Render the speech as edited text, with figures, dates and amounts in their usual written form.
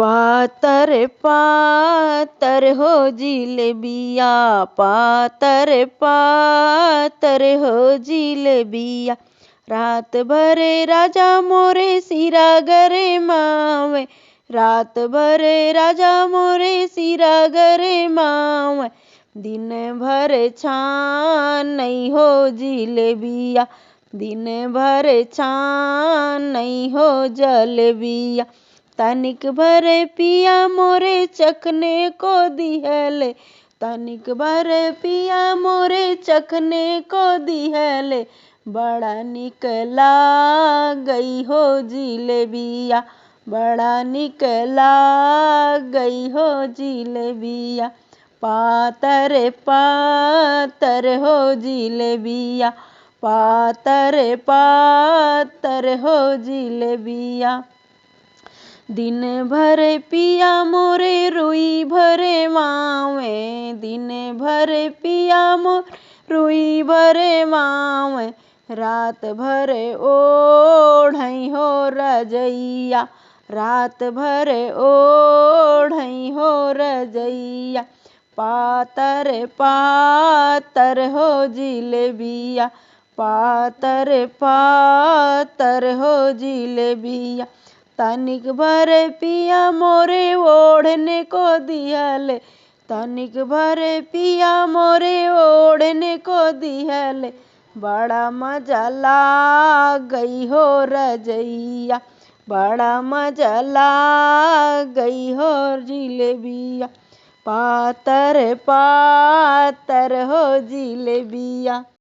पातर पातर हो जिलेबिया, पातर पातर हो जिलेबिया। रात भरे राजा मोरे सिरा गरे मावे, रात भरे राजा मोरे सिरा गरे मावे। दिन भर छान नहीं हो जिलेबिया, दिन भर छान नहीं हो जलेबिया। तनिक भरे पिया मोरे चखने को दिहले, तनिक भरे पिया मोरे चखने को दिहले। बड़ा निक लागई हो जिलेबिया, बड़ा निक लागई हो जिलेबिया। पातर पातर हो जिलेबिया, पातर पातर हो जिलेबिया। दिन भर पिया मोरे रुई भरे मावे, दिन भर पिया मोर रुई भरे मावे। रात भर ओढ़ई हो रजैया, रात भर ओढ़ई हो रजैया। पातर पातर हो जिलेबिया, पातर पातर हो जिलेबिया। तनिक भर पिया मोरे ओढ़ने को दिहले, तनिक भर पिया मोरे ओढ़ने को दिहले। बड़ा मजा लागई हो रजैया, बड़ा मजा लागई हो जिलेबिया। पातर पातर हो जिलेबिया।